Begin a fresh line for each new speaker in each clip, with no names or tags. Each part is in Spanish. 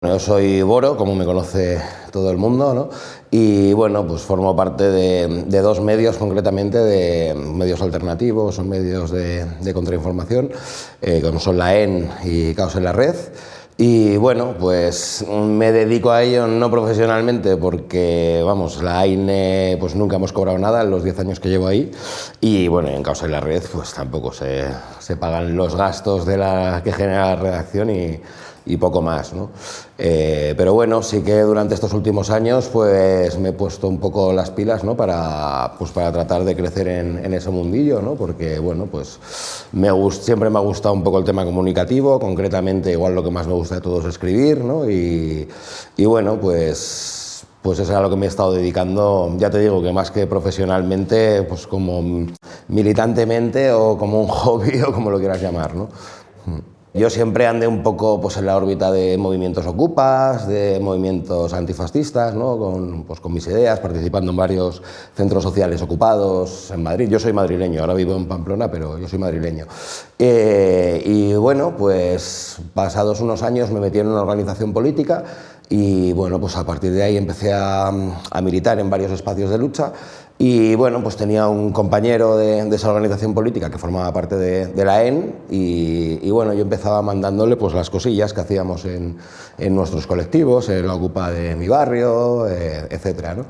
Yo soy Boro, como me conoce todo el mundo, ¿no? Y bueno, pues formo parte de dos medios, concretamente de medios alternativos o medios de contrainformación, como son la EN y Caos en la Red. Y bueno, pues me dedico a ello no profesionalmente porque, vamos, la AINE pues nunca hemos cobrado nada en los 10 años que llevo ahí, y bueno, en Caos en la Red pues tampoco se pagan los gastos que genera la redacción y poco más, ¿no? Pero bueno, sí que durante estos últimos años pues me he puesto un poco las pilas, ¿no? para tratar de crecer en ese mundillo, ¿no? Porque bueno, pues siempre me ha gustado un poco el tema comunicativo, concretamente igual lo que más me gusta de todo es escribir, ¿no? Y bueno, pues eso es a lo que me he estado dedicando, ya te digo que más que profesionalmente, pues como militantemente o como un hobby o como lo quieras llamar, ¿no? Yo siempre andé un poco pues, en la órbita de movimientos ocupas, de movimientos antifascistas, ¿no? Con mis ideas, participando en varios centros sociales ocupados en Madrid. Yo soy madrileño, ahora vivo en Pamplona, pero yo soy madrileño. Y bueno, pues pasados unos años me metí en una organización política y bueno, pues a partir de ahí empecé a militar en varios espacios de lucha. Y bueno, pues tenía un compañero de esa organización política que formaba parte de la EN y bueno, yo empezaba mandándole pues las cosillas que hacíamos en nuestros colectivos, en la ocupa de mi barrio, etcétera, ¿no?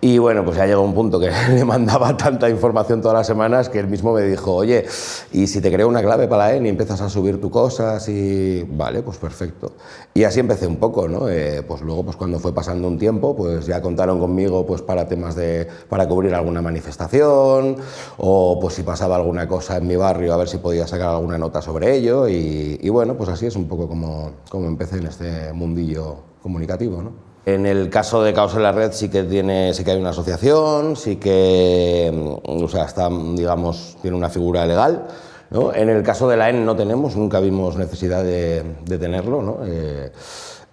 Y bueno, pues ya llegó un punto que le mandaba tanta información todas las semanas que él mismo me dijo, oye, ¿y si te creo una clave para la EN y empiezas a subir tus cosas? Y vale, pues perfecto. Y así empecé un poco, ¿no? Pues luego, pues cuando fue pasando un tiempo, pues ya contaron conmigo pues para temas para cubrir alguna manifestación o pues si pasaba alguna cosa en mi barrio, a ver si podía sacar alguna nota sobre ello y bueno, pues así es un poco como empecé en este mundillo comunicativo, ¿no? En el caso de Caos en la Red sí que hay una asociación, sí que, o sea, digamos, tiene una figura legal, ¿no? En el caso de la EN no tenemos, nunca vimos necesidad de tenerlo, ¿no?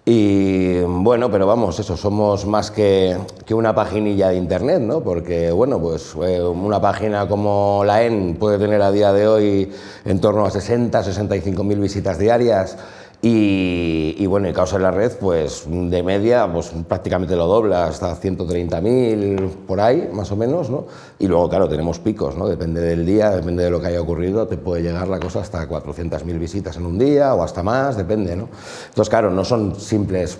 Y bueno, pero vamos, eso, somos más que una paginilla de internet, ¿no? Porque, bueno, pues una página como la EN puede tener a día de hoy en torno a 65.000 visitas diarias. Y bueno, el Caos en la Red, pues de media, pues prácticamente lo dobla, hasta 130.000 por ahí, más o menos, ¿no? Y luego, claro, tenemos picos, ¿no? Depende del día, depende de lo que haya ocurrido, te puede llegar la cosa hasta 400.000 visitas en un día o hasta más, depende, ¿no? Entonces, claro, no son simples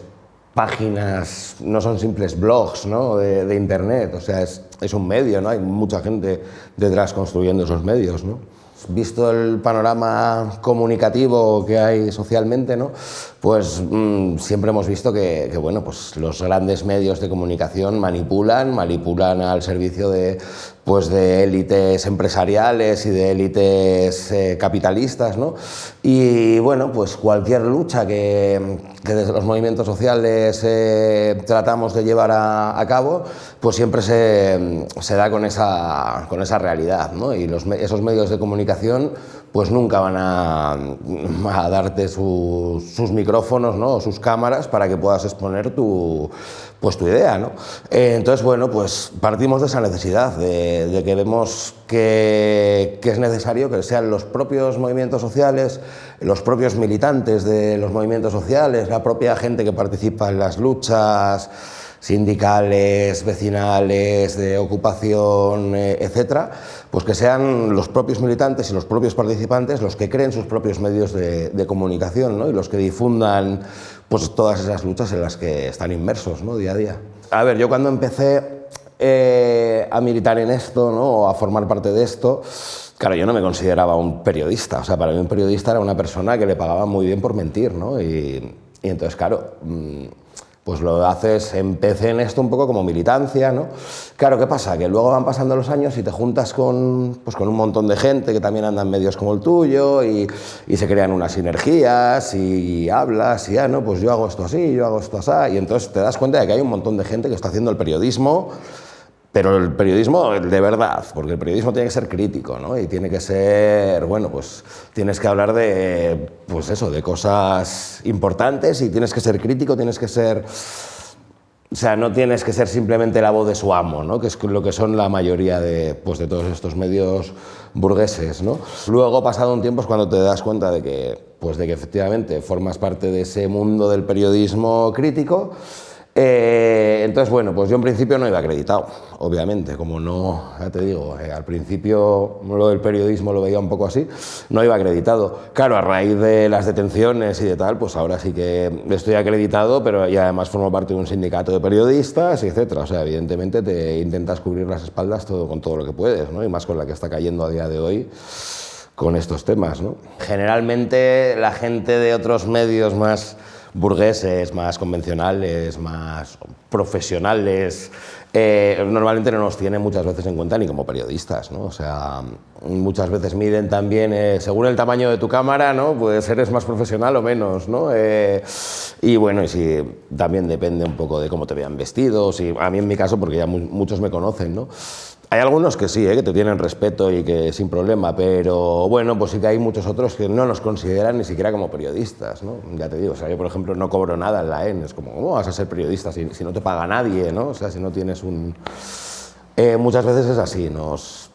páginas, no son simples blogs, ¿no? de internet, o sea, es un medio, ¿no? Hay mucha gente detrás construyendo esos medios, ¿no? Visto el panorama comunicativo que hay socialmente, ¿no? Pues siempre hemos visto que bueno, pues los grandes medios de comunicación manipulan al servicio de élites empresariales y de élites capitalistas, ¿no? Y bueno, pues cualquier lucha que desde los movimientos sociales tratamos de llevar a cabo, pues siempre se da con esa realidad, ¿no? Y esos medios de comunicación pues nunca van a darte sus micrófonos, ¿no? O sus cámaras para que puedas exponer tu idea, ¿no? Entonces, bueno, pues partimos de esa necesidad, de que vemos que es necesario que sean los propios movimientos sociales, los propios militantes de los movimientos sociales, la propia gente que participa en las luchas sindicales, vecinales, de ocupación, etcétera, pues que sean los propios militantes y los propios participantes los que creen sus propios medios de comunicación, ¿no? Y los que difundan pues todas esas luchas en las que están inmersos, ¿no? Día a día. A ver, yo cuando empecé a militar en esto, ¿no? O a formar parte de esto, claro, yo no me consideraba un periodista, o sea, para mí un periodista era una persona que le pagaba muy bien por mentir, ¿no? Y entonces, claro, pues lo haces, empecé en esto un poco como militancia, ¿no? Claro, ¿qué pasa? Que luego van pasando los años y te juntas con un montón de gente que también anda en medios como el tuyo y se crean unas sinergias y hablas y no, pues yo hago esto así, yo hago esto así, y entonces te das cuenta de que hay un montón de gente que está haciendo el periodismo, pero el periodismo de verdad, porque el periodismo tiene que ser crítico, ¿no? Y tiene que ser, bueno, pues tienes que hablar de, pues eso, de cosas importantes y tienes que ser crítico, tienes que ser, o sea, no tienes que ser simplemente la voz de su amo, ¿no? Que es lo que son la mayoría de todos estos medios burgueses, ¿no? Luego, pasado un tiempo, es cuando te das cuenta de que pues de que efectivamente formas parte de ese mundo del periodismo crítico. Entonces, bueno, pues yo en principio no iba acreditado, obviamente, como no, ya te digo, al principio lo del periodismo lo veía un poco así, no iba acreditado. Claro, a raíz de las detenciones y de tal, pues ahora sí que estoy acreditado, pero y además formo parte de un sindicato de periodistas, etcétera. O sea, evidentemente te intentas cubrir las espaldas con todo lo que puedes, ¿no? Y más con la que está cayendo a día de hoy con estos temas, ¿no? Generalmente la gente de otros medios más burgueses, más convencionales, más profesionales, normalmente no nos tienen muchas veces en cuenta ni como periodistas, ¿no? O sea, muchas veces miden también, según el tamaño de tu cámara, ¿no? Pues eres más profesional o menos, ¿no? Y bueno, y sí, también depende un poco de cómo te vean vestidos, y a mí en mi caso, porque ya muchos me conocen, ¿no? Hay algunos que sí, que te tienen respeto y que sin problema, pero bueno, pues sí que hay muchos otros que no nos consideran ni siquiera como periodistas, ¿no? Ya te digo, o sea, yo por ejemplo no cobro nada en la EN, es como, ¿cómo vas a ser periodista si no te paga nadie, ¿no? O sea, si no tienes un... muchas veces es así, nos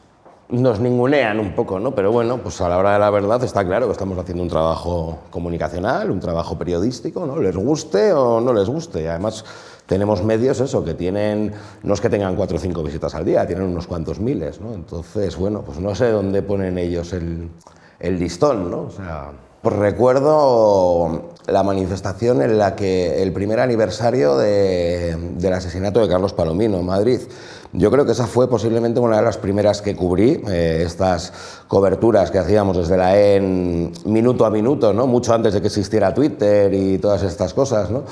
ningunean un poco, ¿no? Pero bueno, pues a la hora de la verdad está claro que estamos haciendo un trabajo comunicacional, un trabajo periodístico, ¿no? Les guste o no les guste, y además... Tenemos medios, eso, que tienen, no es que tengan 4 o 5 visitas al día, tienen unos cuantos miles, ¿no? Entonces, bueno, pues no sé dónde ponen ellos el listón, ¿no? O sea, pues recuerdo la manifestación en la que el primer aniversario del asesinato de Carlos Palomino en Madrid. Yo creo que esa fue posiblemente una de las primeras que cubrí, estas coberturas que hacíamos desde la EN minuto a minuto, ¿no? Mucho antes de que existiera Twitter y todas estas cosas, ¿no?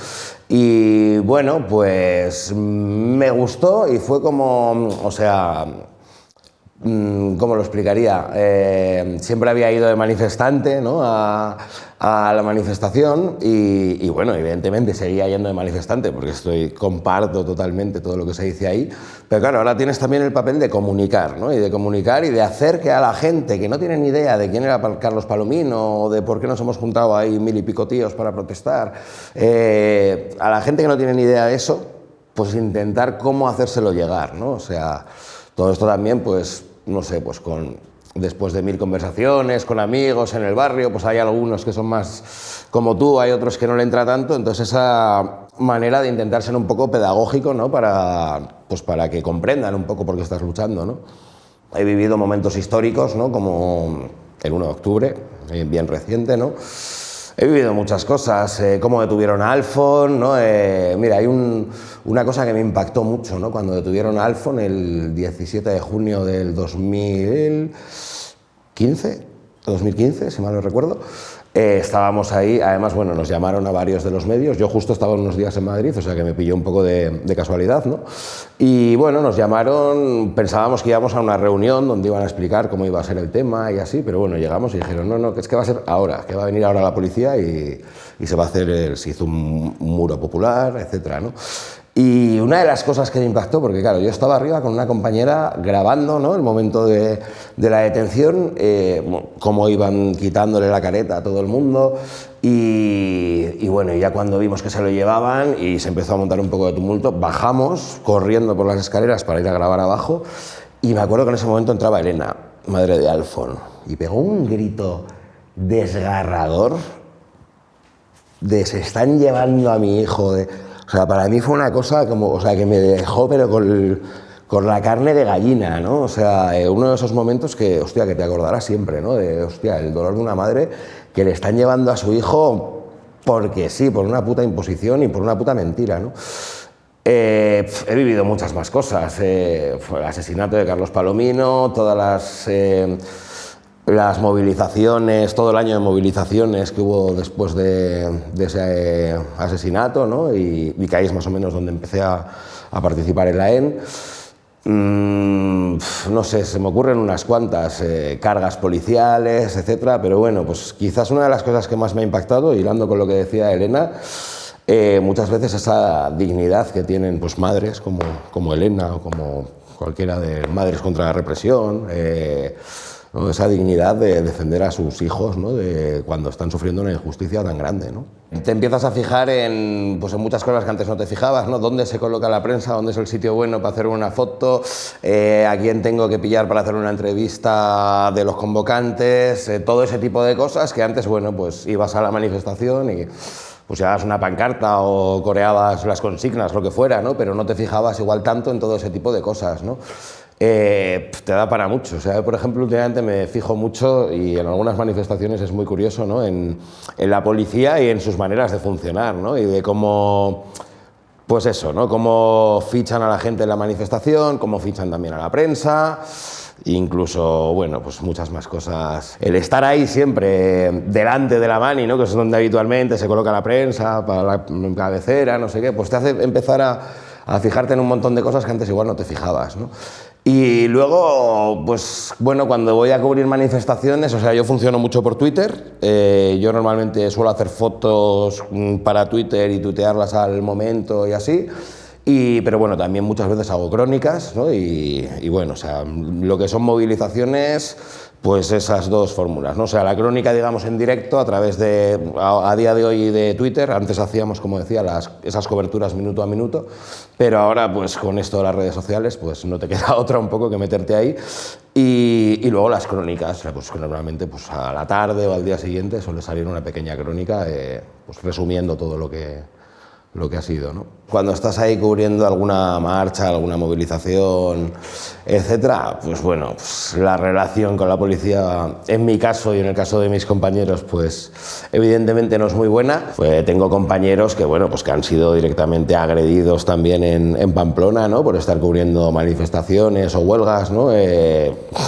Y bueno, pues me gustó y fue como, o sea... ¿Cómo lo explicaría? Siempre había ido de manifestante, ¿no? a la manifestación y bueno, evidentemente seguía yendo de manifestante porque comparto totalmente todo lo que se dice ahí, pero claro, ahora tienes también el papel de comunicar, ¿no? Y de hacer que a la gente que no tiene ni idea de quién era Carlos Palomino o de por qué nos hemos juntado ahí 1000 y pico tíos para protestar, a la gente que no tiene ni idea de eso, pues intentar cómo hacérselo llegar, ¿no? O sea, todo esto también, pues, no sé, pues después de 1000 conversaciones con amigos en el barrio, pues hay algunos que son más como tú, hay otros que no le entra tanto, entonces esa manera de intentar ser un poco pedagógico, ¿no? Para que comprendan un poco por qué estás luchando, ¿no? He vivido momentos históricos, ¿no? Como el 1 de octubre, bien reciente, ¿no? He vivido muchas cosas, cómo detuvieron a Alfon, ¿no? Mira, hay una cosa que me impactó mucho, ¿no? Cuando detuvieron a Alfon el 17 de junio del 2015, si mal no recuerdo. Estábamos ahí, además, bueno, nos llamaron a varios de los medios, yo justo estaba unos días en Madrid, o sea que me pilló un poco de casualidad, ¿no? Y bueno, nos llamaron, pensábamos que íbamos a una reunión donde iban a explicar cómo iba a ser el tema y así, pero bueno, llegamos y dijeron, no, que es que va a ser ahora, que va a venir ahora la policía y se va a hacer, se hizo un muro popular, etcétera, ¿no? Y una de las cosas que me impactó, porque claro, yo estaba arriba con una compañera grabando, ¿no? El momento de la detención, cómo iban quitándole la careta a todo el mundo y bueno, ya cuando vimos que se lo llevaban y se empezó a montar un poco de tumulto, bajamos corriendo por las escaleras para ir a grabar abajo y me acuerdo que en ese momento entraba Elena, madre de Alfon, y pegó un grito desgarrador de se están llevando a mi hijo, o sea, para mí fue una cosa como, o sea, que me dejó pero con la carne de gallina, ¿no? O sea, uno de esos momentos que, hostia, que te acordarás siempre, ¿no? De, hostia, el dolor de una madre que le están llevando a su hijo porque sí, por una puta imposición y por una puta mentira, ¿no? He vivido muchas más cosas, fue el asesinato de Carlos Palomino, todas las movilizaciones, todo el año de movilizaciones que hubo después de ese asesinato, ¿no? Y que ahí es más o menos donde empecé a participar en la EN. No sé, se me ocurren unas cuantas cargas policiales, etcétera, pero bueno, pues quizás una de las cosas que más me ha impactado, hilando con lo que decía Elena, muchas veces esa dignidad que tienen pues madres como Elena o como cualquiera de Madres contra la Represión, ¿no? Esa dignidad de defender a sus hijos, ¿no? De cuando están sufriendo una injusticia tan grande, ¿no? Te empiezas a fijar en, pues en muchas cosas que antes no te fijabas, ¿no? ¿Dónde se coloca la prensa? ¿Dónde es el sitio bueno para hacer una foto? ¿A quién tengo que pillar para hacer una entrevista de los convocantes? Todo ese tipo de cosas que antes, bueno, pues ibas a la manifestación y pues llevabas una pancarta o coreabas las consignas, lo que fuera, ¿no? Pero no te fijabas igual tanto en todo ese tipo de cosas, ¿no? Te da para mucho. O sea, por ejemplo, últimamente me fijo mucho, y en algunas manifestaciones es muy curioso, ¿no? En la policía y en sus maneras de funcionar, ¿no? Y de cómo, pues eso, ¿no? Cómo fichan a la gente en la manifestación, cómo fichan también a la prensa, incluso, bueno, pues muchas más cosas. El estar ahí siempre delante de la mani, ¿no? Que es donde habitualmente se coloca la prensa, para la cabecera, no sé qué, pues te hace empezar a fijarte en un montón de cosas que antes igual no te fijabas, ¿no? Y luego, pues bueno, cuando voy a cubrir manifestaciones, o sea, yo funciono mucho por Twitter. Yo normalmente suelo hacer fotos para Twitter y tuitearlas al momento y así. Pero bueno, también muchas veces hago crónicas, ¿no? Y bueno, o sea, lo que son movilizaciones, pues esas dos fórmulas, ¿no? O sea, la crónica, digamos, en directo a través de, a día de hoy, de Twitter. Antes hacíamos, como decía, esas coberturas minuto a minuto, pero ahora, pues con esto de las redes sociales, pues no te queda otra un poco que meterte ahí. Y luego las crónicas, pues normalmente pues a la tarde o al día siguiente suele salir una pequeña crónica, pues resumiendo todo lo que ha sido, ¿no? Cuando estás ahí cubriendo alguna marcha, alguna movilización, etcétera, pues bueno, pues la relación con la policía, en mi caso y en el caso de mis compañeros, pues evidentemente no es muy buena. Pues tengo compañeros que, bueno, pues que han sido directamente agredidos también en Pamplona, ¿no? Por estar cubriendo manifestaciones o huelgas, ¿no?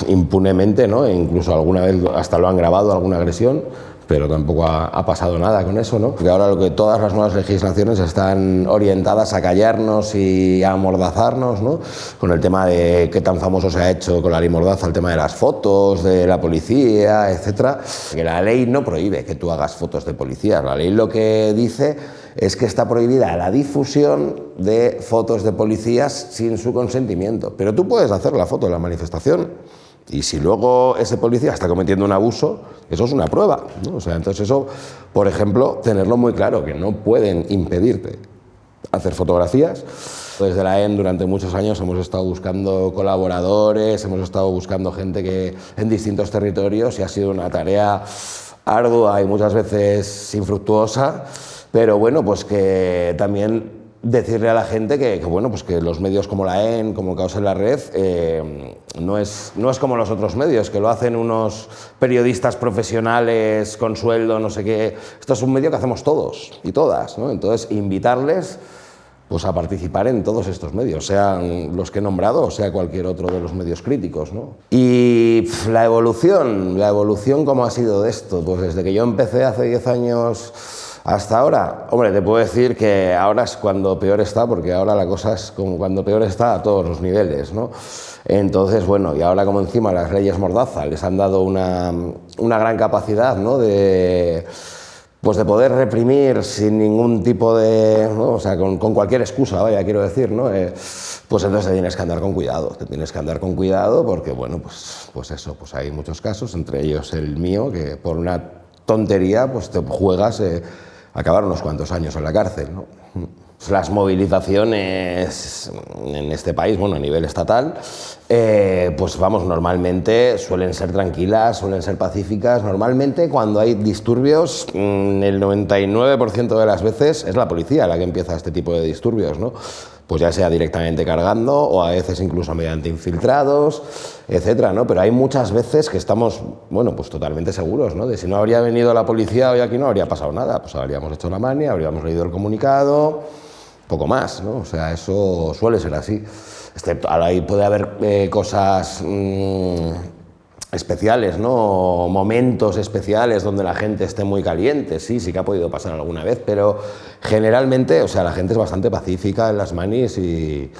Impunemente, ¿no? E incluso alguna vez hasta lo han grabado, alguna agresión, pero tampoco ha pasado nada con eso, ¿no? Porque ahora todas las nuevas legislaciones están orientadas a callarnos y a amordazarnos, ¿no? Con el tema de qué tan famoso se ha hecho con la ley Mordaza, el tema de las fotos, de la policía, etcétera. Que la ley no prohíbe que tú hagas fotos de policías. La ley lo que dice es que está prohibida la difusión de fotos de policías sin su consentimiento. Pero tú puedes hacer la foto de la manifestación. Y si luego ese policía está cometiendo un abuso, eso es una prueba, ¿no? O sea, entonces eso, por ejemplo, tenerlo muy claro, que no pueden impedirte hacer fotografías. Desde la EN durante muchos años hemos estado buscando colaboradores, hemos estado buscando gente que en distintos territorios, y ha sido una tarea ardua y muchas veces infructuosa, pero bueno, pues que también decirle a la gente que bueno, pues que los medios como la EN, como Caos en la Red, no es como los otros medios, que lo hacen unos periodistas profesionales con sueldo, no sé qué. Esto es un medio que hacemos todos y todas, ¿no? Entonces, invitarles pues a participar en todos estos medios, sean los que he nombrado o sea cualquier otro de los medios críticos, ¿no? Y la evolución, ¿cómo ha sido de esto? Pues desde que yo empecé hace 10 años hasta ahora, hombre, te puedo decir que ahora es cuando peor está, porque ahora la cosa es como cuando peor está a todos los niveles, ¿no? Entonces, bueno, y ahora como encima las leyes Mordaza les han dado una gran capacidad, ¿no? Pues de poder reprimir sin ningún tipo de, ¿no? O sea, con cualquier excusa, vaya, quiero decir, ¿no? Pues entonces te tienes que andar con cuidado, porque, bueno, pues eso, pues hay muchos casos, entre ellos el mío, que por una tontería, pues te juegas acabar unos cuantos años en la cárcel, ¿no? Las movilizaciones en este país, bueno, a nivel estatal, pues vamos, normalmente suelen ser tranquilas, suelen ser pacíficas. Normalmente cuando hay disturbios, el 99% de las veces es la policía la que empieza este tipo de disturbios, ¿no? Pues ya sea directamente cargando o a veces incluso mediante infiltrados, etcétera, ¿no? Pero hay muchas veces que estamos, bueno, pues totalmente seguros, ¿no? De si no habría venido la policía hoy aquí no habría pasado nada, pues habríamos hecho la mania, habríamos leído el comunicado, poco más, ¿no? O sea, eso suele ser así. Excepto, ahí puede haber cosas especiales, ¿no? Momentos especiales donde la gente esté muy caliente, sí que ha podido pasar alguna vez, pero generalmente, o sea, la gente es bastante pacífica en las manis y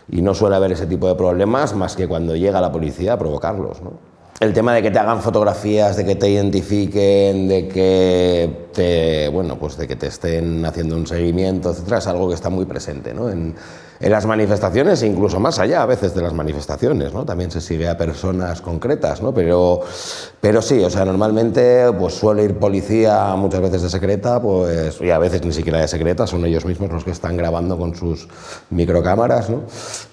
no suele haber ese tipo de problemas más que cuando llega la policía a provocarlos, ¿no? El tema de que te hagan fotografías, de que te identifiquen, de que te, bueno, pues de que te estén haciendo un seguimiento, etcétera, es algo que está muy presente, ¿no? En en las manifestaciones, incluso más allá a veces de las manifestaciones, ¿no? También se sigue a personas concretas, ¿no? Pero sí, o sea, normalmente pues suele ir policía muchas veces de secreta, pues, y a veces ni siquiera de secreta, son ellos mismos los que están grabando con sus microcámaras, ¿no?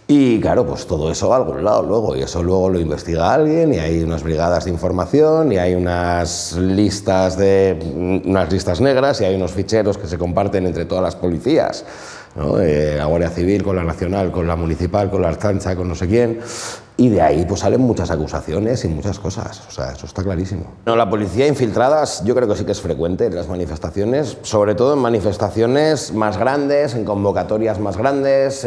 Y claro, pues todo eso va a algún lado luego, y eso luego lo investiga alguien, y hay unas brigadas de información, y hay unas listas negras, y hay unos ficheros que se comparten entre todas las policías, ¿no? La Guardia Civil con la Nacional, con la Municipal, con la Archancha, con no sé quién, y de ahí pues salen muchas acusaciones y muchas cosas, o sea, eso está clarísimo. No, la policía infiltrada yo creo que sí que es frecuente en las manifestaciones, sobre todo en manifestaciones más grandes, en convocatorias más grandes,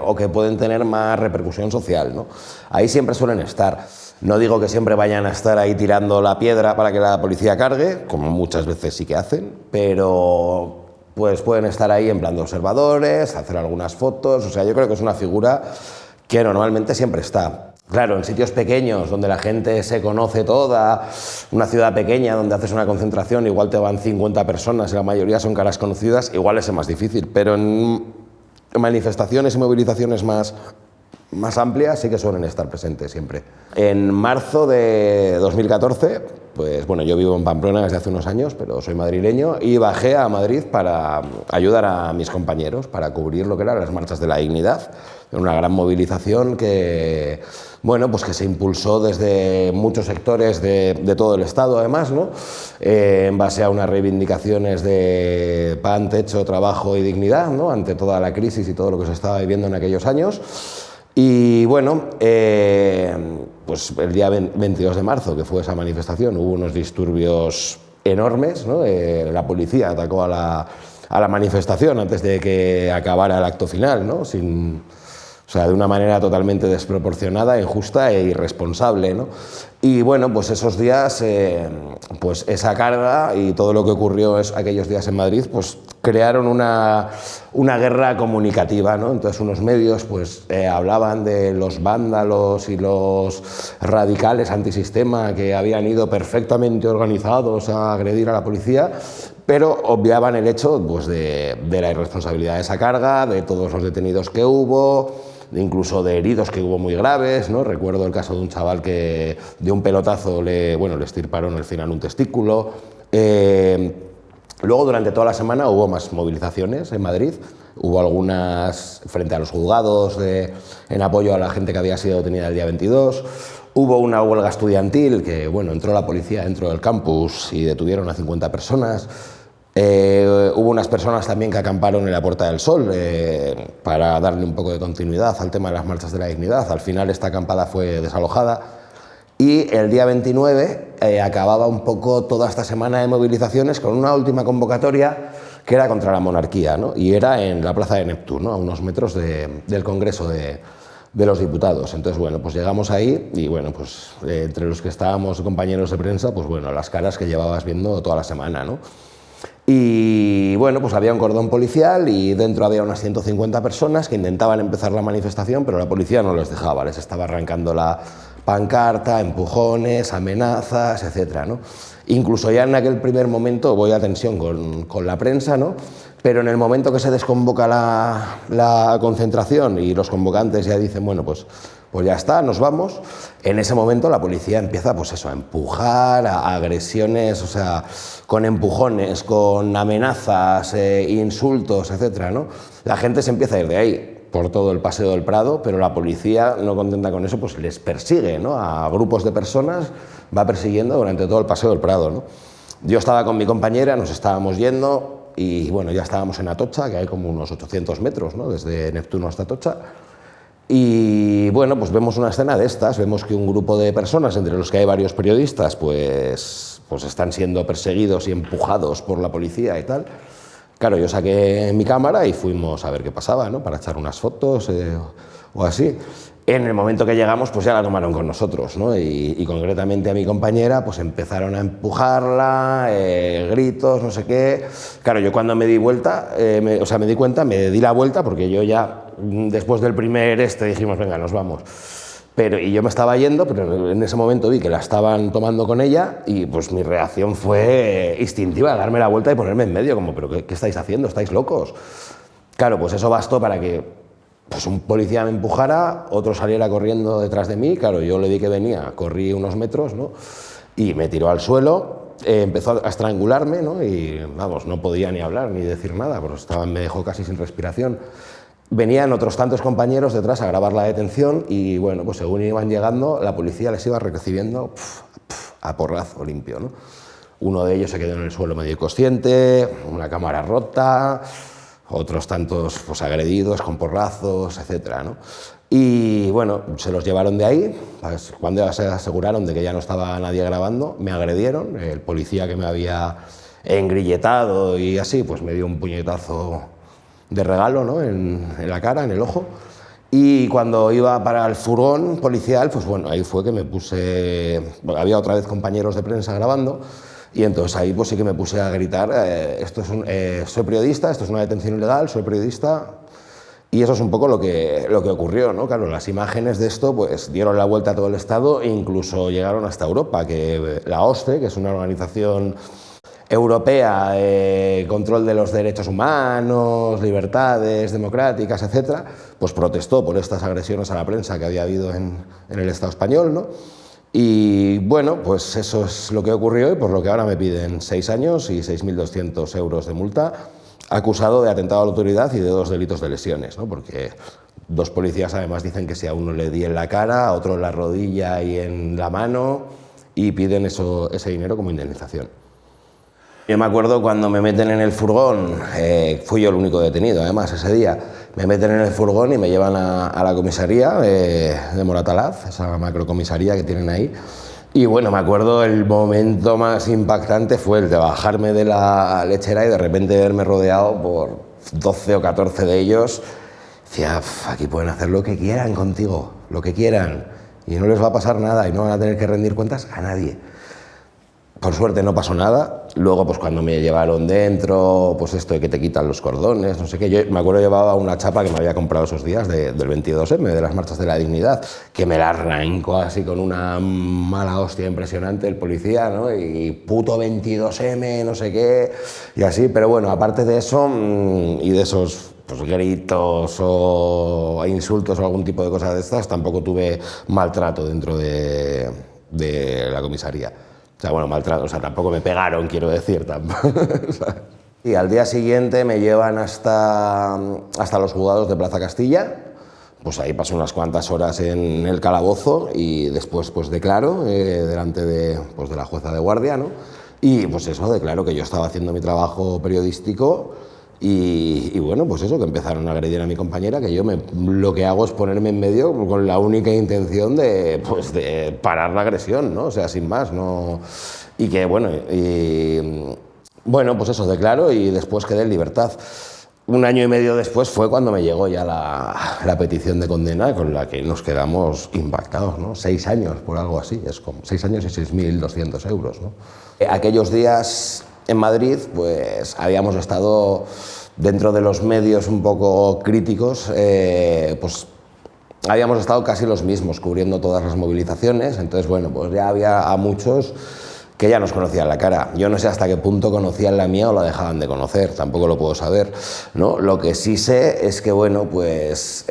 o que pueden tener más repercusión social, ¿no? Ahí siempre suelen estar. No digo que siempre vayan a estar ahí tirando la piedra para que la policía cargue, como muchas veces sí que hacen, pero pues pueden estar ahí en plan de observadores, hacer algunas fotos, o sea, yo creo que es una figura que normalmente siempre está. Claro, en sitios pequeños donde la gente se conoce toda, una ciudad pequeña donde haces una concentración, igual te van 50 personas y la mayoría son caras conocidas, igual es más difícil, pero en manifestaciones y movilizaciones más amplias sí que suelen estar presentes siempre. En marzo de 2014, pues bueno, yo vivo en Pamplona desde hace unos años, pero soy madrileño, y bajé a Madrid para ayudar a mis compañeros, para cubrir lo que eran las marchas de la dignidad. Una gran movilización que, bueno, pues que se impulsó desde muchos sectores de todo el Estado, además, ¿no? En base a unas reivindicaciones de pan, techo, trabajo y dignidad, ¿no? Ante toda la crisis y todo lo que se estaba viviendo en aquellos años. Y bueno, pues el día 22 de marzo, que fue esa manifestación, hubo unos disturbios enormes, ¿no? La policía atacó a la manifestación antes de que acabara el acto final, ¿no? O sea, de una manera totalmente desproporcionada, injusta e irresponsable, ¿no? Y bueno, pues esos días, pues esa carga y todo lo que ocurrió aquellos días en Madrid, pues crearon una guerra comunicativa, ¿no? Entonces unos medios pues hablaban de los vándalos y los radicales antisistema que habían ido perfectamente organizados a agredir a la policía, pero obviaban el hecho pues, de la irresponsabilidad de esa carga, de todos los detenidos que hubo, incluso de heridos que hubo muy graves, ¿no? Recuerdo el caso de un chaval que de un pelotazo le estirparon al final un testículo. Luego, durante toda la semana, hubo más movilizaciones en Madrid. Hubo algunas frente a los juzgados en apoyo a la gente que había sido detenida el día 22. Hubo una huelga estudiantil que, bueno, entró la policía dentro del campus y detuvieron a 50 personas. Hubo unas personas también que acamparon en la Puerta del Sol para darle un poco de continuidad al tema de las marchas de la dignidad. Al final esta acampada fue desalojada y el día 29 acababa un poco toda esta semana de movilizaciones con una última convocatoria que era contra la monarquía, ¿no? Y era en la Plaza de Neptuno, a unos metros del Congreso de los Diputados. Entonces, bueno, pues llegamos ahí y, bueno, pues entre los que estábamos compañeros de prensa, pues bueno, las caras que llevabas viendo toda la semana, ¿no? Y bueno, pues había un cordón policial y dentro había unas 150 personas que intentaban empezar la manifestación, pero la policía no les dejaba, les estaba arrancando la pancarta, empujones, amenazas, etcétera, ¿no? Incluso ya en aquel primer momento voy a tensión con la prensa, ¿no? Pero en el momento que se desconvoca la concentración y los convocantes ya dicen, bueno, pues ya está, nos vamos, en ese momento la policía empieza pues eso, a empujar, a agresiones, o sea, con empujones, con amenazas, insultos, etcétera, ¿no? La gente se empieza a ir de ahí por todo el Paseo del Prado, pero la policía, no contenta con eso, pues les persigue, ¿no? A grupos de personas va persiguiendo durante todo el Paseo del Prado, ¿no? Yo estaba con mi compañera, nos estábamos yendo y bueno, ya estábamos en Atocha, que hay como unos 800 metros, ¿no? Desde Neptuno hasta Atocha. Y bueno, pues vemos una escena de estas, vemos que un grupo de personas, entre los que hay varios periodistas, pues están siendo perseguidos y empujados por la policía y tal. Claro, yo saqué mi cámara y fuimos a ver qué pasaba, ¿no? Para echar unas fotos o así. En el momento que llegamos, pues ya la tomaron con nosotros, ¿no? Y concretamente a mi compañera, pues empezaron a empujarla, gritos, no sé qué. Claro, yo cuando me di vuelta, me di cuenta, me di la vuelta porque yo ya, después del primer dijimos, venga, nos vamos. Y yo me estaba yendo, pero en ese momento vi que la estaban tomando con ella y pues mi reacción fue instintiva, darme la vuelta y ponerme en medio, como, pero ¿qué estáis haciendo? ¿Estáis locos? Claro, pues eso bastó para que pues un policía me empujara, otro saliera corriendo detrás de mí, claro, yo le vi que venía, corrí unos metros, ¿no? Y me tiró al suelo, empezó a estrangularme, ¿no? Y vamos, no podía ni hablar ni decir nada, porque me dejó casi sin respiración. Venían otros tantos compañeros detrás a grabar la detención y bueno, pues según iban llegando, la policía les iba recibiendo a porrazo limpio, ¿no? Uno de ellos se quedó en el suelo medio inconsciente, una cámara rota, otros tantos pues, agredidos con porrazos, etcétera, ¿no? Y bueno, se los llevaron de ahí, pues, cuando se aseguraron de que ya no estaba nadie grabando, me agredieron, el policía que me había engrilletado y así, pues me dio un puñetazo de regalo, ¿no? en la cara, en el ojo. Y cuando iba para el furgón policial, pues bueno, ahí fue que me puse... Bueno, había otra vez compañeros de prensa grabando y entonces ahí pues sí que me puse a gritar soy periodista, esto es una detención ilegal, soy periodista. Y eso es un poco lo que ocurrió, ¿no? Claro, las imágenes de esto pues dieron la vuelta a todo el Estado e incluso llegaron hasta Europa, que la OSCE, que es una organización europea, control de los derechos humanos, libertades democráticas, etcétera, pues protestó por estas agresiones a la prensa que había habido en el Estado español, ¿no? Y bueno, pues eso es lo que ocurrió y por lo que ahora me piden 6 años y 6.200 euros de multa, acusado de atentado a la autoridad y de 2 delitos de lesiones, ¿no? Porque 2 policías además dicen que si a uno le di en la cara, a otro en la rodilla y en la mano, y piden ese dinero como indemnización. Yo me acuerdo cuando me meten en el furgón, fui yo el único detenido además ese día, me meten en el furgón y me llevan a la comisaría de Moratalaz, esa macrocomisaría que tienen ahí, y bueno, me acuerdo el momento más impactante fue el de bajarme de la lechera y de repente verme rodeado por 12 o 14 de ellos. Decía, aquí pueden hacer lo que quieran contigo, lo que quieran, y no les va a pasar nada y no van a tener que rendir cuentas a nadie. Por suerte no pasó nada. Luego, pues cuando me llevaron dentro, pues esto de que te quitan los cordones, no sé qué. Yo me acuerdo llevaba una chapa que me había comprado esos días del 22M, de las marchas de la dignidad, que me la arrancó así con una mala hostia impresionante el policía, ¿no? Y puto 22M, no sé qué, y así. Pero bueno, aparte de eso y de esos pues, gritos o insultos o algún tipo de cosas de estas, tampoco tuve maltrato dentro de la comisaría. O sea, bueno, maltrato, o sea, tampoco me pegaron, quiero decir, tampoco. Y al día siguiente me llevan hasta los juzgados de Plaza Castilla, pues ahí paso unas cuantas horas en el calabozo y después pues declaro delante de la jueza de guardia, ¿no? Y pues eso, declaro que yo estaba haciendo mi trabajo periodístico y bueno, pues eso, que empezaron a agredir a mi compañera, que yo lo que hago es ponerme en medio con la única intención de parar la agresión, ¿no? O sea, sin más, ¿no? Y que bueno, pues eso, declaro y después quedé en libertad. 1 año y medio después fue cuando me llegó ya la petición de condena con la que nos quedamos impactados, ¿no? 6 años por algo así, es como 6 años y 6.200 euros, ¿no? Aquellos días en Madrid, pues habíamos estado dentro de los medios un poco críticos, pues habíamos estado casi los mismos cubriendo todas las movilizaciones, entonces bueno, pues ya había a muchos que ya nos conocían la cara. Yo no sé hasta qué punto conocían la mía o la dejaban de conocer, tampoco lo puedo saber, ¿no? Lo que sí sé es que, bueno, pues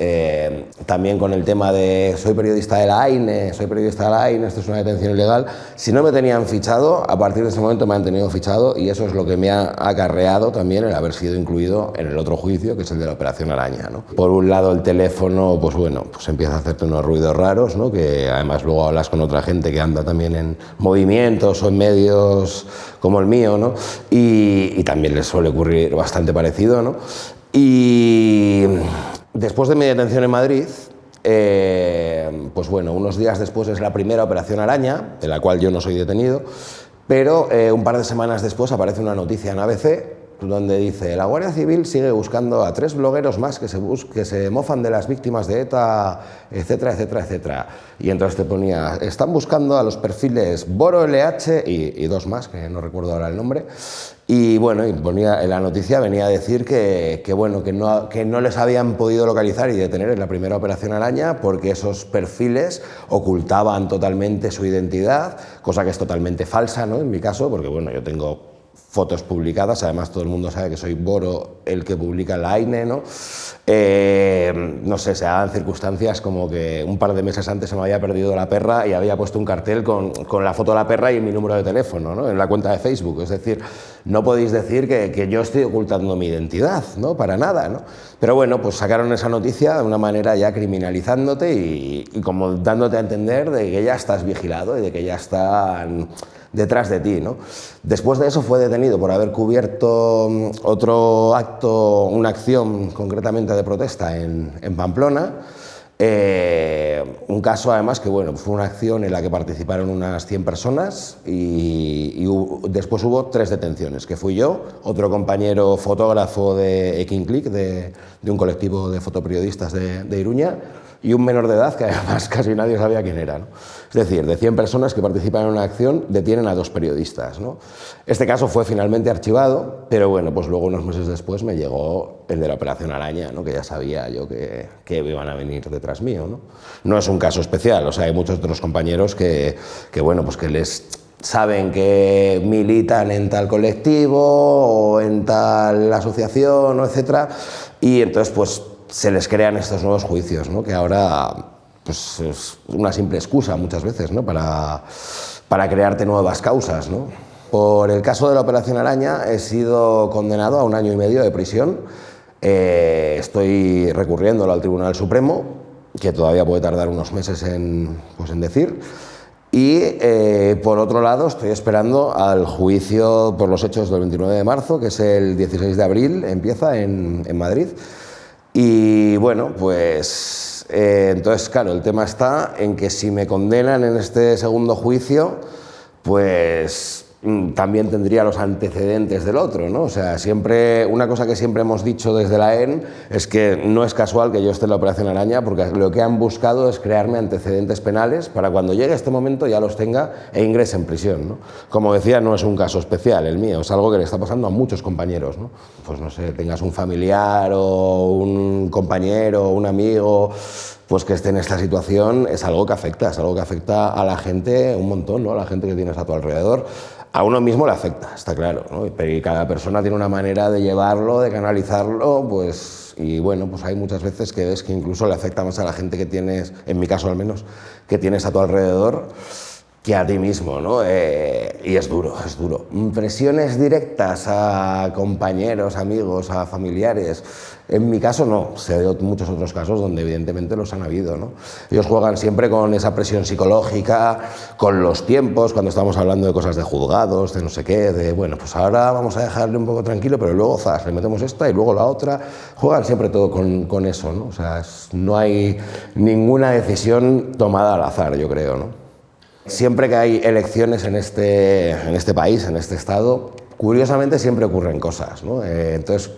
también con el tema de soy periodista de la AINE, esto es una detención ilegal, si no me tenían fichado, a partir de ese momento me han tenido fichado y eso es lo que me ha acarreado también el haber sido incluido en el otro juicio, que es el de la Operación Araña, ¿no? Por un lado el teléfono, pues bueno, pues empieza a hacerte unos ruidos raros, ¿no? Que además luego hablas con otra gente que anda también en movimientos o en medios como el mío, ¿no? Y también les suele ocurrir bastante parecido, ¿no? Y después de mi detención en Madrid, pues bueno, unos días después es la primera Operación Araña, de la cual yo no soy detenido, pero un par de semanas después aparece una noticia en ABC donde dice: la Guardia Civil sigue buscando a 3 blogueros más que se mofan de las víctimas de ETA, etcétera, etcétera, etcétera. Y entonces te ponía, están buscando a los perfiles Boro LH y 2 más, que no recuerdo ahora el nombre. Y bueno, y ponía, en la noticia venía a decir que no les habían podido localizar y detener en la primera Operación Araña porque esos perfiles ocultaban totalmente su identidad, cosa que es totalmente falsa, ¿no? En mi caso, porque bueno, yo tengo fotos publicadas, además todo el mundo sabe que soy Boro el que publica la AINE, ¿no? No sé, se daban circunstancias como que un par de meses antes se me había perdido la perra y había puesto un cartel con la foto de la perra y mi número de teléfono, ¿no? En la cuenta de Facebook. Es decir, no podéis decir que yo estoy ocultando mi identidad, ¿no? Para nada, ¿no? Pero bueno, pues sacaron esa noticia de una manera ya criminalizándote y como dándote a entender de que ya estás vigilado y de que ya están detrás de ti, ¿no? Después de eso fue detenido por haber cubierto otro acto, una acción concretamente de protesta en Pamplona. Un caso además que bueno, fue una acción en la que participaron unas 100 personas y después hubo 3 detenciones, que fui yo, otro compañero fotógrafo de Ekinclick, de un colectivo de fotoperiodistas de Iruña, y un menor de edad que además casi nadie sabía quién era, ¿no? Es decir, de 100 personas que participan en una acción, detienen a 2 periodistas, ¿no? Este caso fue finalmente archivado, pero bueno, pues luego unos meses después me llegó el de la Operación Araña, ¿no? Que ya sabía yo que iban a venir detrás mío, ¿no? No es un caso especial, o sea, hay muchos otros compañeros que bueno, pues que les saben que militan en tal colectivo o en tal asociación, etcétera, y entonces pues se les crean estos nuevos juicios, ¿no? Que ahora pues, es una simple excusa muchas veces, ¿no? para crearte nuevas causas, ¿no? Por el caso de la Operación Araña he sido condenado a 1 año y medio de prisión. Estoy recurriéndolo al Tribunal Supremo, que todavía puede tardar unos meses en decir. Y por otro lado estoy esperando al juicio por los hechos del 29 de marzo, que es el 16 de abril, empieza en Madrid. Y bueno, pues entonces, claro, el tema está en que si me condenan en este segundo juicio, pues también tendría los antecedentes del otro, ¿no? O sea, siempre, una cosa que siempre hemos dicho desde la EN es que no es casual que yo esté en la Operación Araña, porque lo que han buscado es crearme antecedentes penales para cuando llegue este momento ya los tenga e ingrese en prisión, ¿no? Como decía, no es un caso especial el mío, es algo que le está pasando a muchos compañeros, ¿no? Pues no sé, tengas un familiar o un compañero o un amigo pues que esté en esta situación, es algo que afecta a la gente un montón, ¿no? A la gente que tienes a tu alrededor. A uno mismo le afecta, está claro, ¿no? Y cada persona tiene una manera de llevarlo, de canalizarlo, pues, y bueno, pues hay muchas veces que ves que incluso le afecta más a la gente que tienes, en mi caso al menos, que tienes a tu alrededor, que a ti mismo, ¿no? Y es duro, es duro. Presiones directas a compañeros, amigos, a familiares. En mi caso no, sé de muchos otros casos donde evidentemente los han habido, ¿no? Ellos juegan siempre con esa presión psicológica, con los tiempos, cuando estamos hablando de cosas de juzgados, de no sé qué, de bueno, pues ahora vamos a dejarle un poco tranquilo, pero luego zas, le metemos esta y luego la otra. Juegan siempre todo con eso, ¿no? O sea, no hay ninguna decisión tomada al azar, yo creo, ¿no? Siempre que hay elecciones en este país, en este estado, curiosamente siempre ocurren cosas, ¿no? Entonces,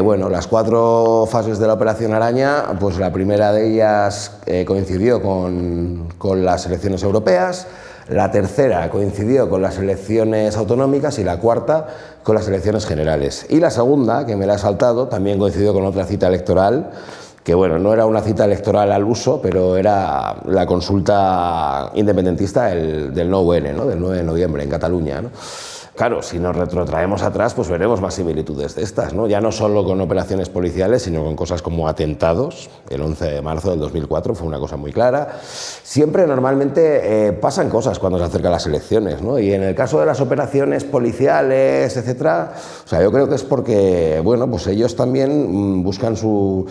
bueno, las 4 fases de la Operación Araña, pues la primera de ellas coincidió con las elecciones europeas, la tercera coincidió con las elecciones autonómicas y la cuarta con las elecciones generales. Y la segunda, que me la he saltado, también coincidió con otra cita electoral, que bueno, no era una cita electoral al uso, pero era la consulta independentista del 9N, ¿no? Del 9 de noviembre en Cataluña, ¿no? Claro, si nos retrotraemos atrás, pues veremos más similitudes de estas, ¿no? Ya no solo con operaciones policiales, sino con cosas como atentados. El 11 de marzo del 2004 fue una cosa muy clara. Siempre, normalmente, pasan cosas cuando se acercan las elecciones, ¿no? Y en el caso de las operaciones policiales, etcétera, o sea, yo creo que es porque, bueno, pues ellos también buscan su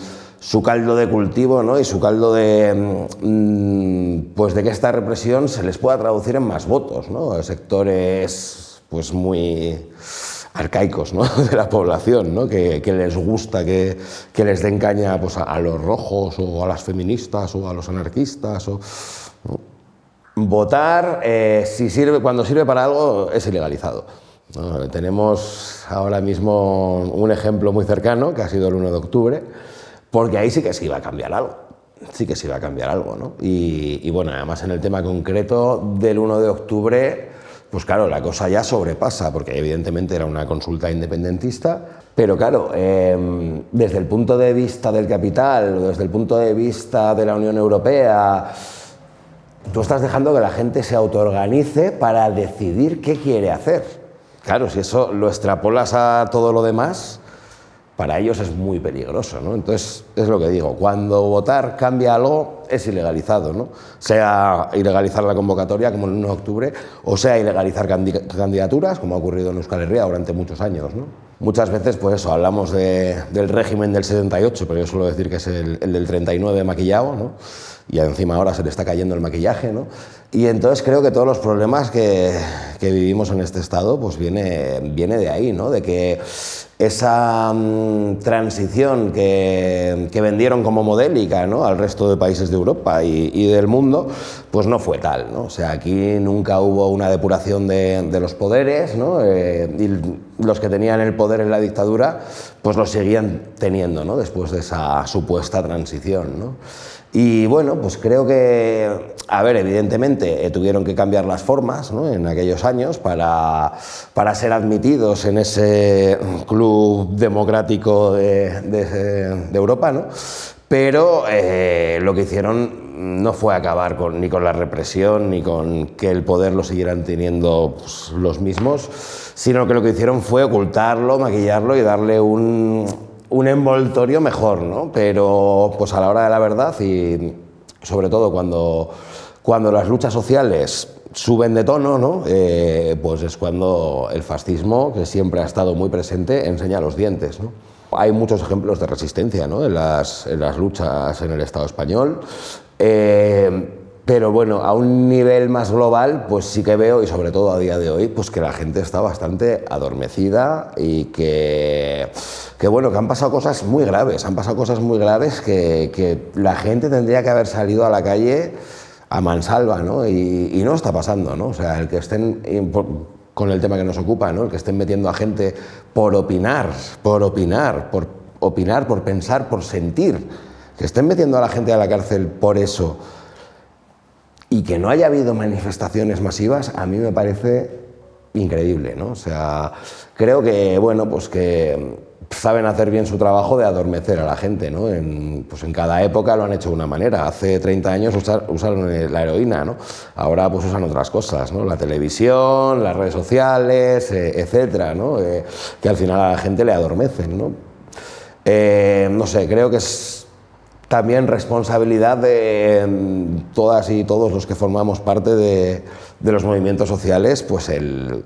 caldo de cultivo, ¿no? Y su caldo de pues de que esta represión se les pueda traducir en más votos, ¿no? Sectores pues muy arcaicos, ¿no? De la población, ¿no? Que les gusta que les den caña pues, a los rojos o a las feministas o a los anarquistas. ¿No? Votar, cuando sirve para algo, es ilegalizado. ¿No? Tenemos ahora mismo un ejemplo muy cercano, que ha sido el 1 de octubre, porque ahí sí que se iba a cambiar algo. Sí que se iba a cambiar algo, ¿no? Y bueno, además en el tema concreto del 1 de octubre, pues claro, la cosa ya sobrepasa, porque evidentemente era una consulta independentista, pero claro, desde el punto de vista del capital, o desde el punto de vista de la Unión Europea, tú estás dejando que la gente se autoorganice para decidir qué quiere hacer. Claro, si eso lo extrapolas a todo lo demás, para ellos es muy peligroso, ¿no? Entonces, es lo que digo, cuando votar cambia algo, es ilegalizado, ¿no? Sea ilegalizar la convocatoria, como el 1 de octubre, o sea ilegalizar candidaturas, como ha ocurrido en Euskal Herria durante muchos años, ¿no? Muchas veces, pues eso, hablamos del régimen del 78, pero yo suelo decir que es el del 39 maquillado, ¿no? Y encima ahora se le está cayendo el maquillaje, ¿no? Y entonces creo que todos los problemas que vivimos en este estado pues viene de ahí, ¿no? De que esa transición que vendieron como modélica, ¿no?, al resto de países de Europa y del mundo, pues no fue tal, ¿no? O sea, aquí nunca hubo una depuración de los poderes, ¿no? Y los que tenían el poder en la dictadura pues lo seguían teniendo, ¿no?, después de esa supuesta transición, ¿no? Y bueno, pues creo que, a ver, evidentemente tuvieron que cambiar las formas, ¿no?, en aquellos años para ser admitidos en ese club democrático de Europa, ¿no? Pero lo que hicieron no fue acabar ni con la represión ni con que el poder lo siguieran teniendo pues, los mismos, sino que lo que hicieron fue ocultarlo, maquillarlo y darle un envoltorio mejor, ¿no? Pero pues a la hora de la verdad y sobre todo cuando las luchas sociales suben de tono, ¿no? Pues es cuando el fascismo, que siempre ha estado muy presente, enseña los dientes, ¿no? Hay muchos ejemplos de resistencia, ¿no?, en las luchas en el Estado español. Pero bueno, a un nivel más global, pues sí que veo, y sobre todo a día de hoy, pues que la gente está bastante adormecida y que bueno, que han pasado cosas muy graves, que la gente tendría que haber salido a la calle a mansalva, ¿no? Y no está pasando, ¿no? O sea, el que estén con el tema que nos ocupa, ¿no?, el que estén metiendo a gente por opinar, por pensar, por sentir, que estén metiendo a la gente a la cárcel por eso, y que no haya habido manifestaciones masivas, a mí me parece increíble, ¿no? O sea, creo que, bueno, pues que saben hacer bien su trabajo de adormecer a la gente, ¿no? Pues en cada época lo han hecho de una manera. Hace 30 años usaron la heroína, ¿no? Ahora pues usan otras cosas, ¿no? La televisión, las redes sociales, etcétera, ¿no? Que al final a la gente le adormecen, ¿no? No sé, creo que es también responsabilidad de todas y todos los que formamos parte de los movimientos sociales, pues el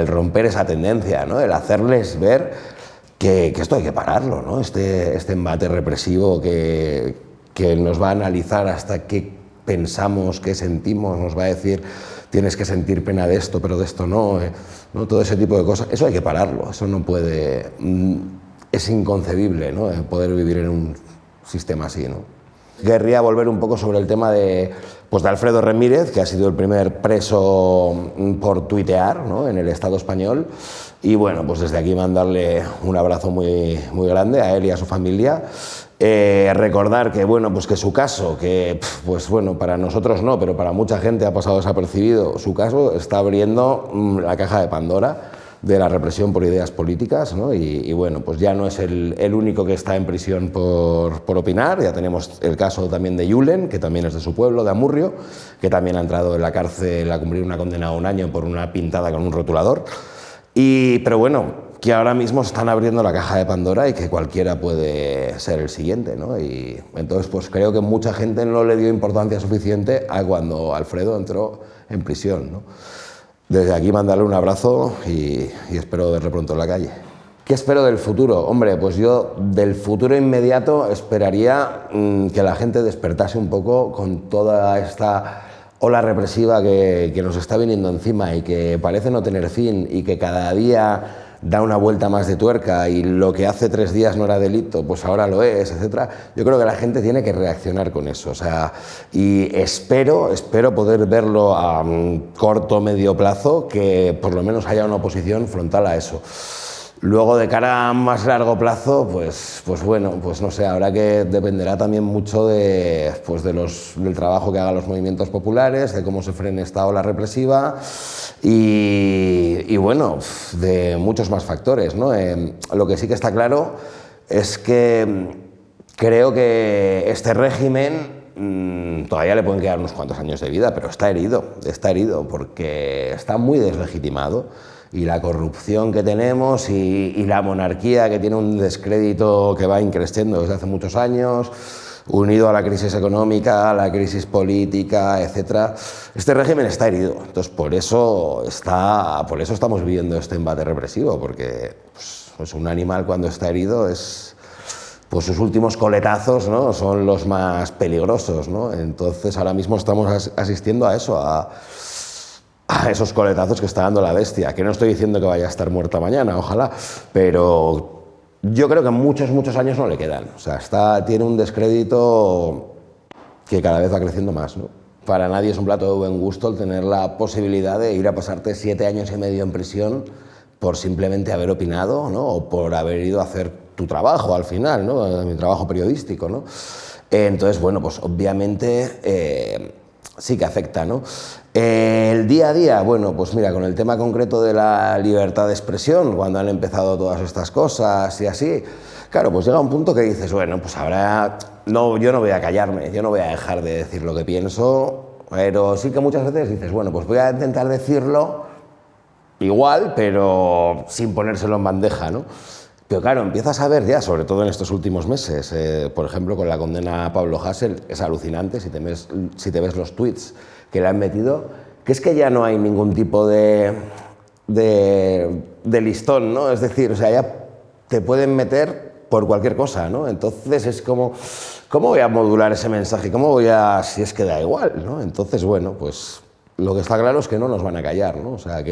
romper esa tendencia, ¿no? El hacerles ver que esto hay que pararlo, ¿no? Este embate represivo que nos va a analizar hasta qué pensamos, qué sentimos, nos va a decir tienes que sentir pena de esto, pero de esto no, ¿no? Todo ese tipo de cosas, eso hay que pararlo, eso no puede, es inconcebible, ¿no?, poder vivir en un sistema así, ¿no? Querría volver un poco sobre el tema de Alfredo Remírez, que ha sido el primer preso por tuitear, ¿no?, en el Estado español. Y bueno, pues desde aquí mandarle un abrazo muy, muy grande a él y a su familia. Recordar que, bueno, pues que su caso, que pues bueno, para nosotros no, pero para mucha gente ha pasado desapercibido, su caso está abriendo la caja de Pandora de la represión por ideas políticas, ¿no? Y bueno, pues ya no es el único que está en prisión por opinar, ya tenemos el caso también de Julen, que también es de su pueblo, de Amurrio, que también ha entrado en la cárcel a cumplir una condena de 1 año por una pintada con un rotulador. Pero bueno, que ahora mismo están abriendo la caja de Pandora y que cualquiera puede ser el siguiente, ¿no? Y entonces pues creo que mucha gente no le dio importancia suficiente a cuando Alfredo entró en prisión, ¿no? Desde aquí mandarle un abrazo y espero verle pronto en la calle. ¿Qué espero del futuro? Hombre, pues yo del futuro inmediato esperaría que la gente despertase un poco con toda esta ola represiva que nos está viniendo encima y que parece no tener fin y que cada día da una vuelta más de tuerca y lo que hace 3 días no era delito, pues ahora lo es, etcétera. Yo creo que la gente tiene que reaccionar con eso, o sea, y espero poder verlo a corto o medio plazo, que por lo menos haya una oposición frontal a eso. Luego, de cara a más largo plazo, pues bueno, pues no sé, habrá que dependerá también mucho del trabajo que hagan los movimientos populares, de cómo se frene esta ola represiva y bueno, de muchos más factores, ¿no? Lo que sí que está claro es que creo que este régimen todavía le pueden quedar unos cuantos años de vida, pero está herido porque está muy deslegitimado. y la corrupción que tenemos y la monarquía que tiene un descrédito que va increciendo desde hace muchos años, unido a la crisis económica, a la crisis política, etc. Este régimen está herido, entonces por eso estamos viviendo este embate represivo, porque pues un animal cuando está herido pues sus últimos coletazos, ¿no?, son los más peligrosos, ¿no? Entonces ahora mismo estamos asistiendo a eso, a esos coletazos que está dando la bestia, que no estoy diciendo que vaya a estar muerta mañana, ojalá, pero yo creo que muchos años no le quedan. O sea, tiene un descrédito que cada vez va creciendo más, ¿no? Para nadie es un plato de buen gusto el tener la posibilidad de ir a pasarte 7 años y medio en prisión por simplemente haber opinado, ¿no?, o por haber ido a hacer tu trabajo al final, ¿no?, mi trabajo periodístico, ¿no? Entonces, bueno, pues obviamente sí que afecta, ¿no? El día a día, bueno, pues mira, con el tema concreto de la libertad de expresión, cuando han empezado todas estas cosas y así, claro, pues llega un punto que dices, bueno, pues ahora yo no voy a callarme, yo no voy a dejar de decir lo que pienso, pero sí que muchas veces dices, bueno, pues voy a intentar decirlo igual, pero sin ponérselo en bandeja, ¿no? Pero claro, empiezas a ver ya, sobre todo en estos últimos meses, por ejemplo, con la condena a Pablo Hasél, es alucinante si te ves los tweets que le han metido, que es que ya no hay ningún tipo de listón, ¿no? Es decir, o sea, ya te pueden meter por cualquier cosa, ¿no? Entonces es como, ¿cómo voy a modular ese mensaje? ¿Cómo voy si es que da igual, ¿no? Entonces, bueno, pues lo que está claro es que no nos van a callar, ¿no? O sea,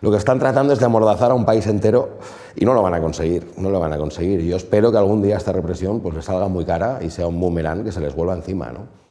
lo que están tratando es de amordazar a un país entero y no lo van a conseguir, no lo van a conseguir. Y yo espero que algún día esta represión pues les salga muy cara y sea un boomerang que se les vuelva encima, ¿no?